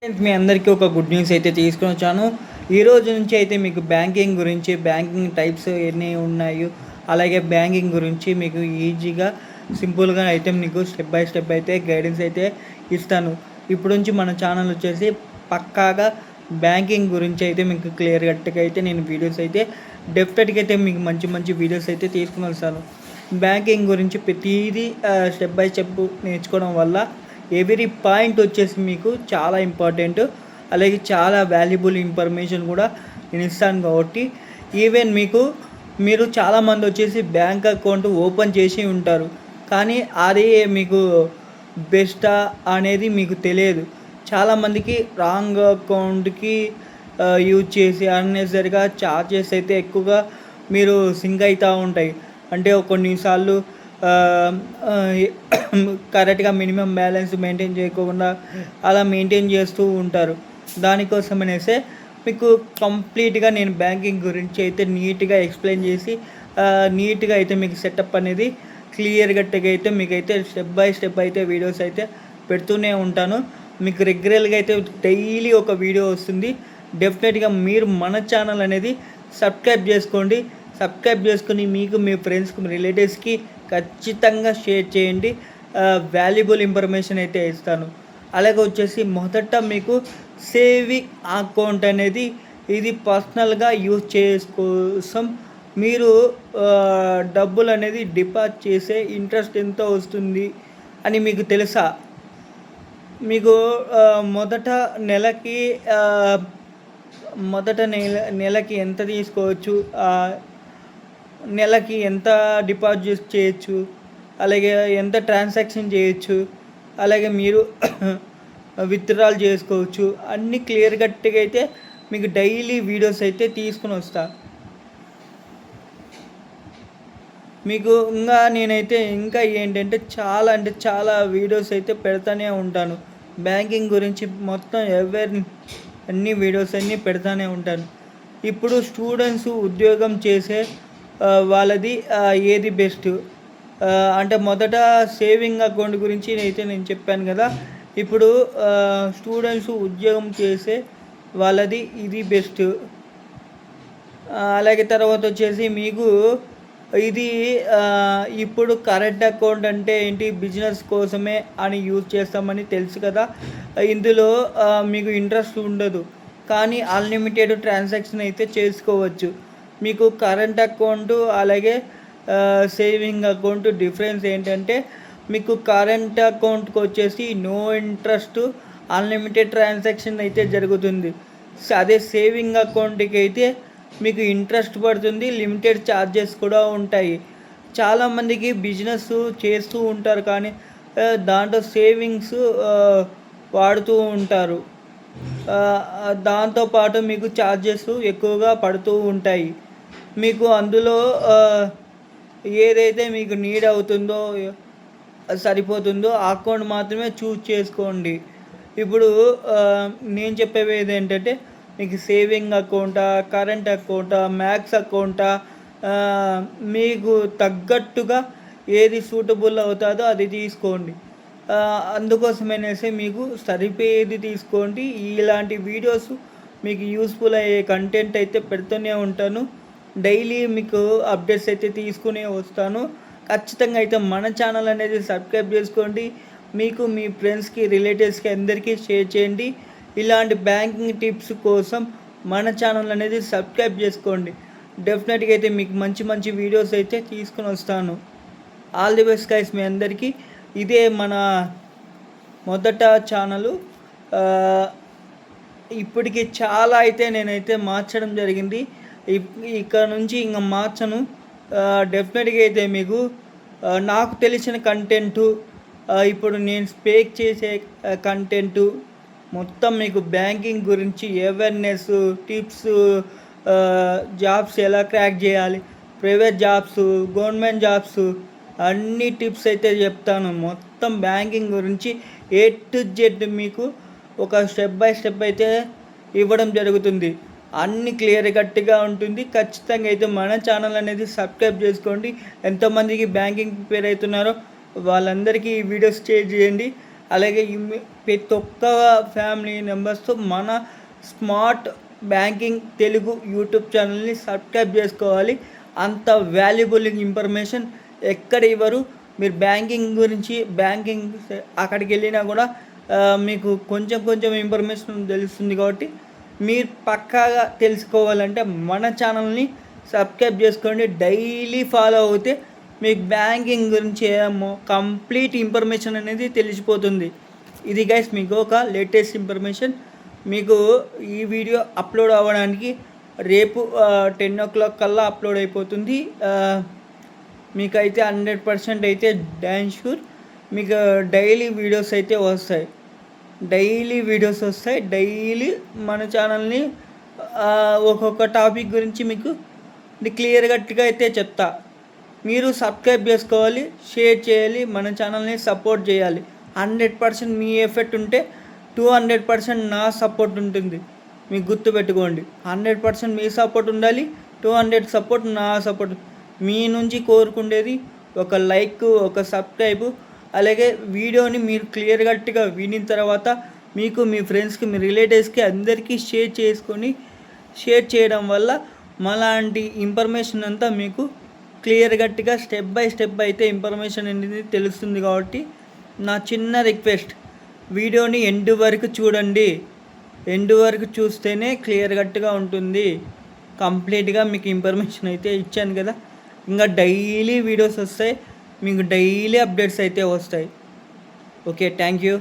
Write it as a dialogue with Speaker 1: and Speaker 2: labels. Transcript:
Speaker 1: Friends, మీ అందరికీ ఒక good news అయితే తీసుకొని వచ్చాను. ఈరోజు నుంచి అయితే మీకు బ్యాంకింగ్ గురించి, బ్యాంకింగ్ టైప్స్ ఎన్ని ఉన్నాయో, అలాగే బ్యాంకింగ్ గురించి మీకు ఈజీగా, సింపుల్గా అయితే మీకు స్టెప్ బై స్టెప్ అయితే గైడెన్స్ అయితే ఇస్తాను. ఇప్పుడు నుంచి మన ఛానల్ వచ్చేసి పక్కాగా బ్యాంకింగ్ గురించి అయితే మీకు క్లియర్ కట్గా అయితే నేను వీడియోస్ అయితే డెఫినెట్గా అయితే మీకు మంచి మంచి వీడియోస్ అయితే తీసుకుని వస్తాను. బ్యాంకింగ్ గురించి ప్రతిదీ స్టెప్ బై స్టెప్ నేర్చుకోవడం వల్ల ఎవ్రీ పాయింట్ వచ్చేసి మీకు చాలా ఇంపార్టెంట్, అలాగే చాలా వాల్యుబుల్ ఇన్ఫర్మేషన్ కూడా నేను ఇస్తాను. కాబట్టి ఈవెన్ మీరు చాలామంది వచ్చేసి బ్యాంక్ అకౌంట్ ఓపెన్ చేసి ఉంటారు, కానీ అది మీకు బెస్టా అనేది మీకు తెలియదు. చాలామందికి రాంగ్ అకౌంట్కి యూజ్ చేసి అన్నెసరిగా ఛార్జెస్ అయితే ఎక్కువగా మీరు సింక్ అవుతూ ఉంటాయి. అంటే కొన్నిసార్లు కరెక్ట్గా మినిమం బ్యాలెన్స్ మెయింటైన్ చేయకుండా అలా మెయింటైన్ చేస్తూ ఉంటారు. దానికోసం అనేసి మీకు కంప్లీట్గా నేను బ్యాంకింగ్ గురించి అయితే నీట్గా ఎక్స్ప్లెయిన్ చేసి నీట్గా అయితే మీకు సెటప్ అనేది క్లియర్ కట్గా అయితే మీకైతే స్టెప్ బై స్టెప్ అయితే వీడియోస్ అయితే పెడుతూనే ఉంటాను. మీకు రెగ్యులర్గా అయితే డైలీ ఒక వీడియో వస్తుంది. డెఫినెట్గా మీరు మన ఛానల్ అనేది సబ్స్క్రైబ్ చేసుకోండి. సబ్స్క్రైబ్ చేసుకుని మీకు, మీ ఫ్రెండ్స్కి, మీ రిలేటివ్స్కి ఖచ్చితంగా షేర్ చేయండి. వాల్యుబుల్ ఇన్ఫర్మేషన్ అయితే ఇస్తాను. అలాగే వచ్చేసి మొదట మీకు సేవింగ్ అకౌంట్ అనేది ఇది పర్సనల్గా యూజ్ చేసుకోసం మీరు డబ్బులు అనేది డిపాజిట్ చేసే ఇంట్రెస్ట్ ఎంత వస్తుంది అని మీకు తెలుసా? మీకు నెలకి ఎంత తీసుకోవచ్చు, నెలకి ఎంత డిపాజిట్ చేయొచ్చు, అలాగే ఎంత ట్రాన్సాక్షన్ చేయొచ్చు, అలాగే మీరు విత్డ్రాల్ చేసుకోవచ్చు, అన్నీ క్లియర్ కట్గా అయితే మీకు డైలీ వీడియోస్ అయితే తీసుకుని వస్తా. మీకు నేనైతే ఇంకా ఏంటంటే చాలా వీడియోస్ అయితే పెడతానే ఉంటాను. బ్యాంకింగ్ గురించి మొత్తం అన్ని వీడియోస్ అన్నీ పెడతానే ఉంటాను. ఇప్పుడు స్టూడెంట్స్ ఉద్యోగం చేసే వాళ్ళది ఏది బెస్ట్ అంటే మొదట సేవింగ్ అకౌంట్ గురించి అయితే నేను చెప్పాను కదా. ఇప్పుడు స్టూడెంట్స్ ఉద్యోగం చేసే వాళ్ళది ఇది బెస్ట్. అలాగే తర్వాత వచ్చేసి మీకు ఇది ఇప్పుడు కరెంట్ అకౌంట్ అంటే ఏంటి, బిజినెస్ కోసమే అని యూజ్ చేస్తామని తెలుసు కదా. ఇందులో మీకు ఇంట్రెస్ట్ ఉండదు, కానీ అన్లిమిటెడ్ ట్రాన్సాక్షన్ అయితే చేసుకోవచ్చు. మీకు కరెంట్ అకౌంట్ అలాగే సేవింగ్ అకౌంట్ డిఫరెన్స్ ఏంటంటే, మీకు కరెంట్ అకౌంట్కి వచ్చేసి నో ఇంట్రెస్ట్, అన్లిమిటెడ్ ట్రాన్సాక్షన్ అయితే జరుగుతుంది. అదే సేవింగ్ అకౌంట్కి అయితే మీకు ఇంట్రెస్ట్ పడుతుంది, లిమిటెడ్ ఛార్జెస్ కూడా ఉంటాయి. చాలామందికి బిజినెస్ చేస్తూ ఉంటారు, కానీ దాంట్లో సేవింగ్స్ వాడుతూ ఉంటారు. దాంతోపాటు మీకు ఛార్జెస్ ఎక్కువగా పడుతూ ఉంటాయి. మీకు అందులో ఏదైతే మీకు నీడ్ అవుతుందో, సరిపోతుందో ఆ అకౌంట్ మాత్రమే చూస్ చేసుకోండి. ఇప్పుడు నేను చెప్పేది ఏంటంటే, మీకు సేవింగ్ అకౌంటా, కరెంట్ అకౌంటా, మ్యాక్స్ అకౌంటా, మీకు తగ్గట్టుగా ఏది సూటబుల్ అవుతుందో అది తీసుకోండి. అందుకోసమనేసి మీకు సరిపోయేది తీసుకోండి. ఇలాంటి వీడియోస్ మీకు యూస్ఫుల్ అయ్యే కంటెంట్ అయితే పెడుతూనే ఉంటాను. డైలీ మీకు అప్డేట్స్ అయితే తీసుకునే వస్తాను. ఖచ్చితంగా అయితే మన ఛానల్ అనేది సబ్స్క్రైబ్ చేసుకోండి. మీకు, మీ ఫ్రెండ్స్కి, రిలేటివ్స్కి అందరికీ షేర్ చేయండి. ఇలాంటి బ్యాంకింగ్ టిప్స్ కోసం మన ఛానల్ అనేది సబ్స్క్రైబ్ చేసుకోండి. డెఫినెట్గా అయితే మీకు మంచి వీడియోస్ అయితే తీసుకుని వస్తాను. ఆల్ ది బెస్ట్ గైస్ మీ అందరికీ. ఇదే మన మొదట ఛానలు. ఇప్పటికి చాలా అయితే నేనైతే మార్చడం జరిగింది. ఇక్కడ నుంచి ఇంకా మార్చను. డెఫినెట్గా అయితే మీకు నాకు తెలిసిన కంటెంటు, ఇప్పుడు నేను స్పీక్ చేసే కంటెంటు మొత్తం మీకు బ్యాంకింగ్ గురించి అవేర్నెస్ టిప్స్, జాబ్స్ ఎలా క్రాక్ చేయాలి, ప్రైవేట్ జాబ్స్, గవర్నమెంట్ జాబ్స్, అన్ని టిప్స్ అయితే చెప్తాను. మొత్తం బ్యాంకింగ్ గురించి A to Z మీకు ఒక స్టెప్ బై స్టెప్ అయితే ఇవ్వడం జరుగుతుంది. అన్ని క్లియర్ కట్గా ఉంటుంది. ఖచ్చితంగా అయితే మన ఛానల్ అనేది సబ్స్క్రైబ్ చేసుకోండి. ఎంతోమందికి బ్యాంకింగ్ ప్రిపేర్ అవుతున్నారో వాళ్ళందరికీ ఈ వీడియోస్ షేర్ చేయండి. అలాగే ప్రతి ఒక్క ఫ్యామిలీ మెంబర్స్తో మన స్మార్ట్ బ్యాంకింగ్ తెలుగు యూట్యూబ్ ఛానల్ని సబ్స్క్రైబ్ చేసుకోవాలి. అంత వాల్యుబుల్ ఇన్ఫర్మేషన్ ఎక్కడ ఇవ్వరు. మీరు బ్యాంకింగ్ గురించి అక్కడికి వెళ్ళినా కూడా మీకు కొంచెం ఇన్ఫర్మేషన్ తెలుస్తుంది. కాబట్టి మీరు పక్కాగా తెలుసుకోవాలంటే మన ఛానల్ని సబ్స్క్రైబ్ చేసుకోండి. డైలీ ఫాలో అవుతే మీకు బ్యాంకింగ్ గురించి కంప్లీట్ ఇన్ఫర్మేషన్ అనేది తెలిసిపోతుంది. ఇది గైస్ మీకు ఒక లేటెస్ట్ ఇన్ఫర్మేషన్. మీకు ఈ వీడియో అప్లోడ్ అవ్వడానికి రేపు 10 o'clock కల్లా అప్లోడ్ అయిపోతుంది. మీకైతే 100% అయితే డాన్ షూర్ మీకు డైలీ వీడియోస్ అయితే వస్తాయి. డైలీ మన ఛానల్ని ఒక్కొక్క టాపిక్ గురించి మీకు క్లియర్ కట్గా అయితే చెప్తా. మీరు సబ్స్క్రైబ్ చేసుకోవాలి, షేర్ చేయాలి, మన ఛానల్ని సపోర్ట్ చేయాలి. 100% మీ ఎఫెక్ట్ ఉంటే 200% నా సపోర్ట్ ఉంటుంది. మీకు గుర్తుపెట్టుకోండి, 100% మీ సపోర్ట్ ఉండాలి, 200 సపోర్ట్ నా సపోర్ట్. మీ నుంచి కోరుకునేది ఒక లైక్, ఒక సబ్స్క్రైబ్. అలాగే వీడియోని మీరు క్లియర్ కట్గా వినిన తర్వాత మీకు మీ ఫ్రెండ్స్కి, మీ రిలేటివ్స్కి అందరికీ షేర్ చేయడం వల్ల మాలాంటి ఇన్ఫర్మేషన్ అంతా మీకు క్లియర్ కట్గా స్టెప్ బై స్టెప్ అయితే ఇన్ఫర్మేషన్ అనేది తెలుస్తుంది. కాబట్టి నా చిన్న రిక్వెస్ట్, వీడియోని ఎండ్ వరకు చూడండి. ఎండ్ వరకు చూస్తేనే క్లియర్ కట్గా ఉంటుంది. కంప్లీట్గా మీకు ఇన్ఫర్మేషన్ అయితే ఇచ్చాను కదా. ఇంకా డైలీ వీడియోస్ వస్తాయి, మీకు డైలీ అప్డేట్స్ అయితే వస్తాయి. Okay, thank you.